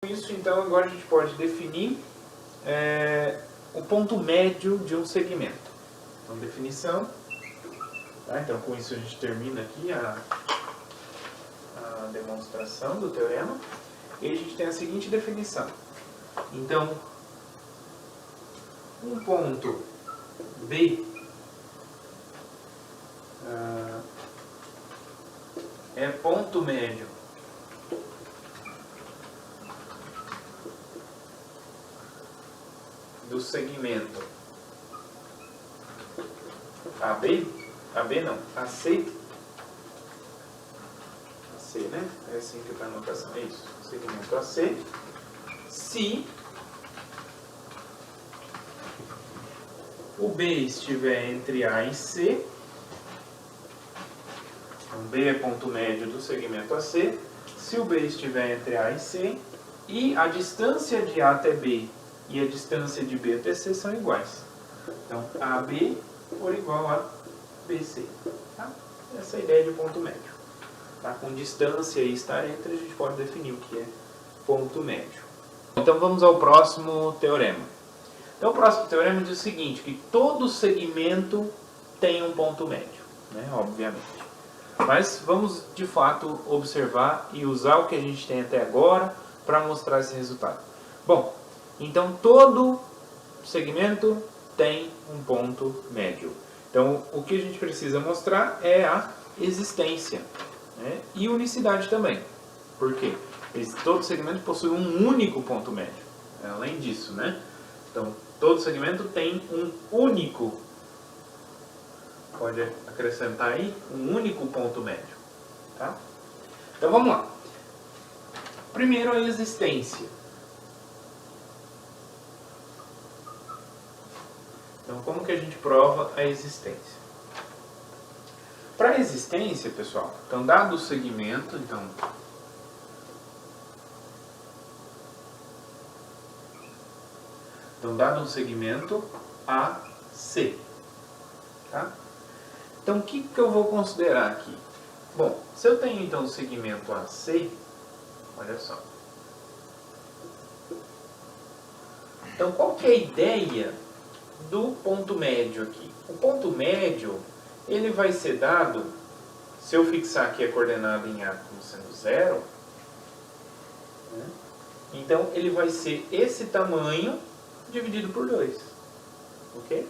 Isso, então, agora a gente pode definir o ponto médio de um segmento. Então, definição. Tá? Então, com isso a gente termina aqui a demonstração do teorema. E a gente tem a seguinte definição. Então, um ponto B é ponto médio do segmento AB, AC, né? É assim que está a notação, é isso, segmento AC, se o B estiver entre A e C, então B é ponto médio do segmento AC, se o B estiver entre A e C, e a distância de A até B e a distância de B até C são iguais. Então, AB for igual a BC. Tá? Essa é a ideia de ponto médio. Tá? Com distância e estar entre, a gente pode definir o que é ponto médio. Então, vamos ao próximo teorema. Então, o próximo teorema diz o seguinte, que todo segmento tem um ponto médio, né? Obviamente. Mas vamos, de fato, observar e usar o que a gente tem até agora para mostrar esse resultado. Bom, então todo segmento tem um ponto médio. Então, o que a gente precisa mostrar é a existência, né? E unicidade também. Por quê? Todo segmento possui um único ponto médio. Além disso, né? Então, todo segmento tem um único, pode acrescentar aí, um único ponto médio. Tá? Então, vamos lá. Primeiro, a existência. Então, como que a gente prova a existência? Para a existência, pessoal, então, dado o segmento, então, dado um segmento AC, tá? Então, o que eu vou considerar aqui? Bom, se eu tenho, então, o segmento AC, olha só. Então, qual que é a ideia do ponto médio aqui? O ponto médio, ele vai ser dado, se eu fixar aqui a coordenada em A como sendo 0, né? Então ele vai ser esse tamanho dividido por 2. Ok?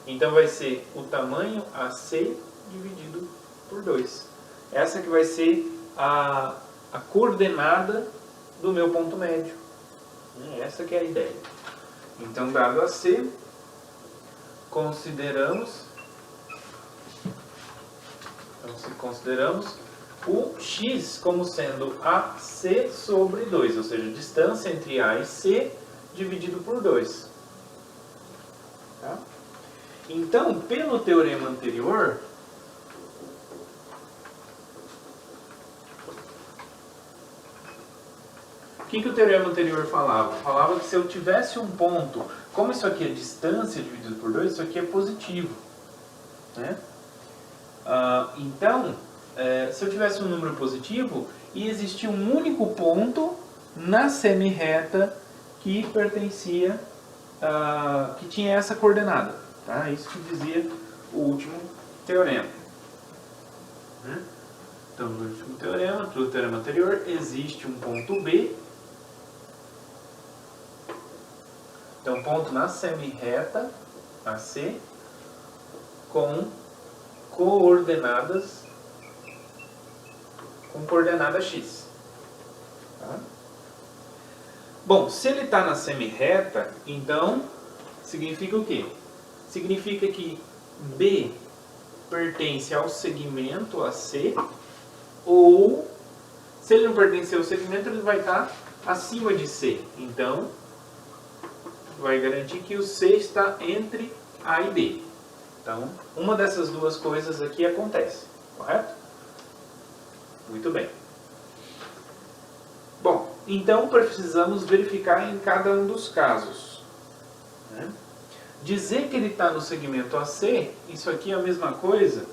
Então vai ser o tamanho AC dividido por 2. Essa que vai ser a coordenada do meu ponto médio. Essa que é a ideia. Então, dado AC, consideramos o x como sendo AC sobre 2, ou seja, distância entre A e C dividido por 2. Tá? Então, pelo teorema anterior, o que o teorema anterior falava? Falava que se eu tivesse um ponto, como isso aqui é distância dividido por 2, isso aqui é positivo. Né? Então, se eu tivesse um número positivo e existia um único ponto na semi-reta que pertencia, que tinha essa coordenada. Tá? Isso que dizia o último teorema. Né? Então, no último teorema, do teorema anterior, existe um ponto B. Então, ponto na semi-reta AC com coordenada x. Tá? Bom, se ele está na semi-reta, então significa o quê? Significa que B pertence ao segmento AC, ou se ele não pertencer ao segmento, ele vai estar acima de C. Então, vai garantir que o C está entre A e B. Então, uma dessas duas coisas aqui acontece, correto? Muito bem. Bom, então precisamos verificar em cada um dos casos. Né? Dizer que ele está no segmento AC, isso aqui é a mesma coisa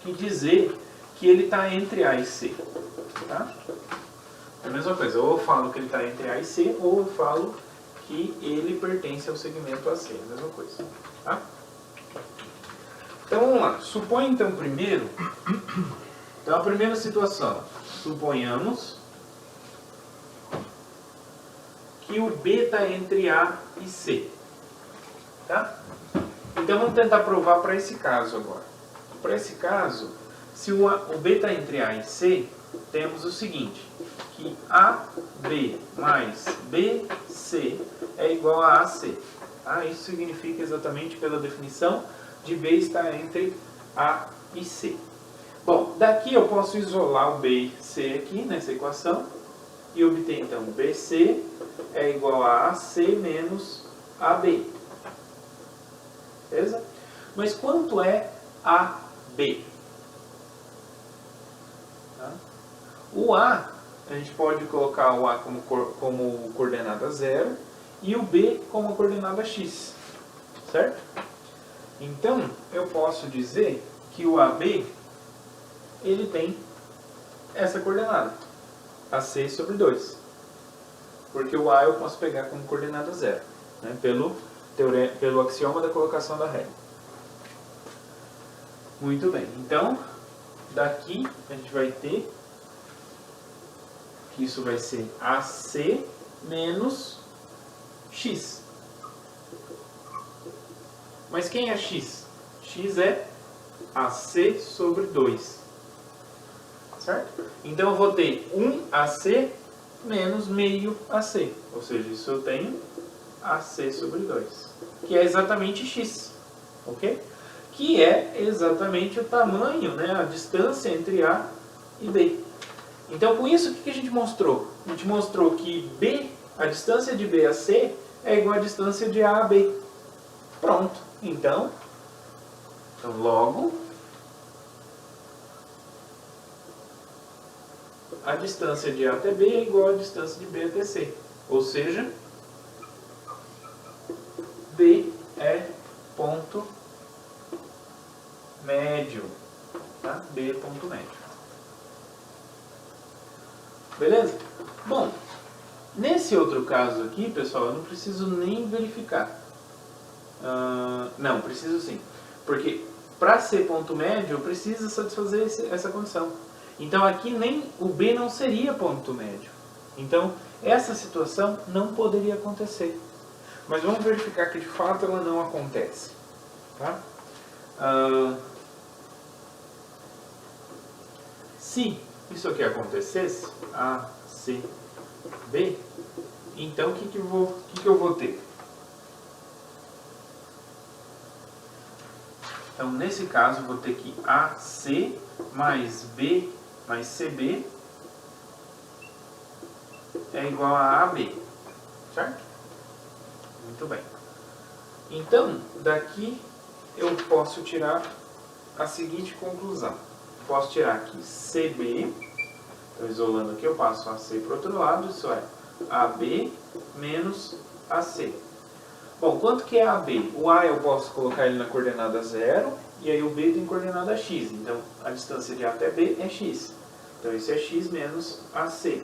que dizer que ele está entre A e C. Tá? É a mesma coisa, ou eu falo que ele está entre A e C, ou eu falo que ele pertence ao segmento AC, é a mesma coisa. Tá? Então vamos lá, supõe então primeiro, então a primeira situação, suponhamos que o B está entre A e C. Tá? Então vamos tentar provar para esse caso agora. Para esse caso, se o B está entre A e C, temos o seguinte, que AB mais BC é igual a AC. Tá? Isso significa exatamente pela definição de B estar entre A e C. Bom, daqui eu posso isolar o B e C aqui nessa equação e obter então BC é igual a AC menos AB. Beleza? Mas quanto é AB? Tá? O A, a gente pode colocar o A como coordenada 0 e o B como coordenada x. Certo? Então, eu posso dizer que o AB ele tem essa coordenada, AC sobre 2. Porque o A eu posso pegar como coordenada 0, né, pelo axioma da colocação da regra. Muito bem, então daqui a gente vai ter que isso vai ser AC menos x. Mas quem é x? X é AC sobre 2. Certo? Então eu vou ter 1AC menos meio AC. Ou seja, isso eu tenho AC sobre 2. Que é exatamente x. Ok? Que é exatamente o tamanho, né, a distância entre A e B. Então com isso o que a gente mostrou? A gente mostrou que B, a distância de B a C é igual à distância de A a B. Pronto. Então logo, a distância de A até B é igual à distância de B até C. Ou seja, B é ponto médio. Tá? B é ponto médio. Beleza? Bom, nesse outro caso aqui, pessoal, eu não preciso nem verificar. Não, preciso sim. Porque para ser ponto médio, eu preciso satisfazer essa condição. Então aqui nem o B não seria ponto médio. Então essa situação não poderia acontecer. Mas vamos verificar que de fato ela não acontece. Tá? Se isso aqui acontecesse, A, C, B, então o que eu vou ter? Então, nesse caso, eu vou ter que AC mais B mais CB é igual a AB. Certo? Muito bem. Então, daqui eu posso tirar a seguinte conclusão. Posso tirar aqui CB, então, isolando aqui, eu passo AC para o outro lado, isso é AB menos AC. Bom, quanto que é AB? O A eu posso colocar ele na coordenada 0, e aí o B tem coordenada x. Então, a distância de A até B é x. Então, isso é x menos AC.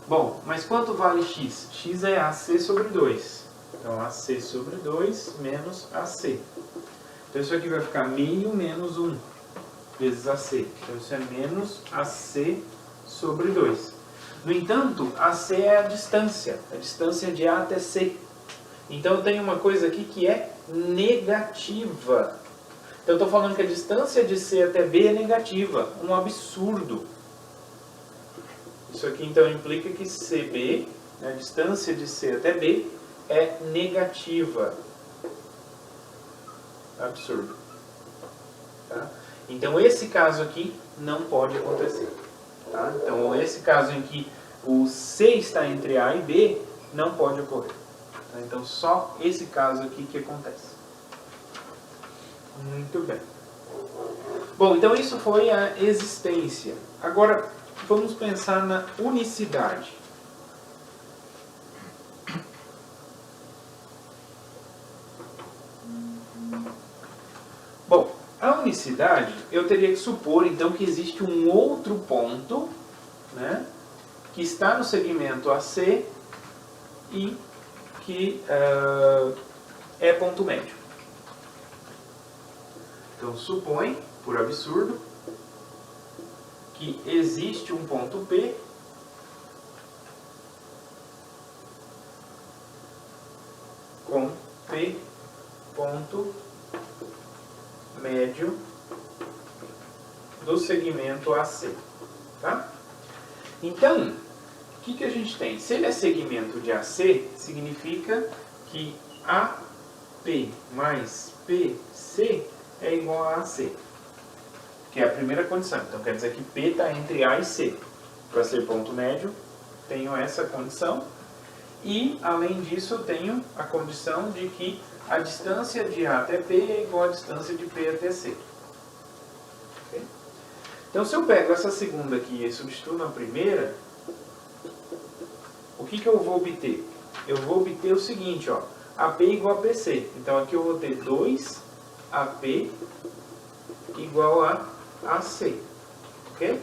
Bom, mas quanto vale x? X é AC sobre 2. Então, AC sobre 2 menos AC. Então, isso aqui vai ficar meio menos 1 vezes AC. Então, isso é menos AC sobre 2. No entanto, AC é a distância de A até C. Então eu tenho uma coisa aqui que é negativa. Então eu estou falando que a distância de C até B é negativa. Um absurdo. Isso aqui então implica que CB, a distância de C até B, é negativa. Absurdo. Tá? Então esse caso aqui não pode acontecer. Tá? Então, esse caso em que o C está entre A e B, não pode ocorrer. Tá? Então, só esse caso aqui que acontece. Muito bem. Bom, então isso foi a existência. Agora, vamos pensar na unicidade. Bom, A unicidade, eu teria que supor, então, que existe um outro ponto, né, que está no segmento AC e que é ponto médio. Então, supõe, por absurdo, que existe um ponto P com P ponto médio do segmento AC, tá? Então, o que a gente tem? Se ele é segmento de AC, significa que AP mais PC é igual a AC, que é a primeira condição. Então, quer dizer que P está entre A e C. Para ser ponto médio, tenho essa condição. E, além disso, eu tenho a condição de que a distância de A até P é igual à distância de P até C. Okay? Então, se eu pego essa segunda aqui e substituo na primeira, o que eu vou obter? Eu vou obter o seguinte, ó, AP igual a PC. Então, aqui eu vou ter 2AP igual a AC. Ok?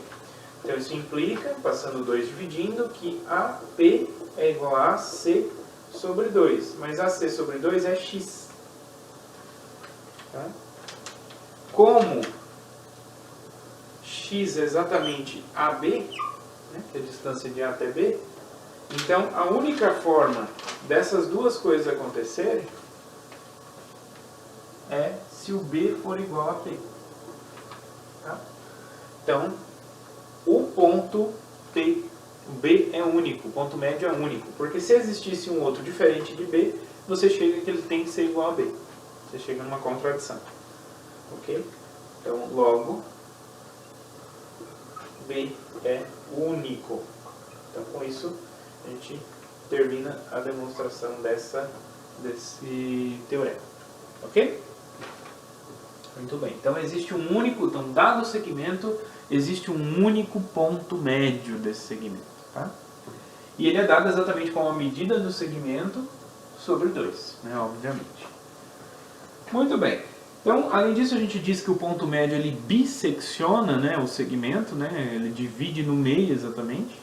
Então, isso implica, passando 2 dividindo, que AP é igual a AC sobre 2. Mas AC sobre 2 é X. Tá? Como X é exatamente AB, né, que é a distância de A até B, então a única forma dessas duas coisas acontecerem é se o B for igual a P. Tá? Então, o ponto P, o B é único, o ponto médio é único. Porque se existisse um outro diferente de B, você chega que ele tem que ser igual a B. Você chega numa contradição. Ok? Então, logo, B é único. Então, com isso, a gente termina a demonstração desse teorema. Ok? Muito bem. Então, existe um único, então, dado o segmento, existe um único ponto médio desse segmento. Tá? E ele é dado exatamente com a medida do segmento sobre 2, né, obviamente. Muito bem. Então, além disso, a gente diz que o ponto médio ele bissecciona, né, o segmento, né, ele divide no meio exatamente.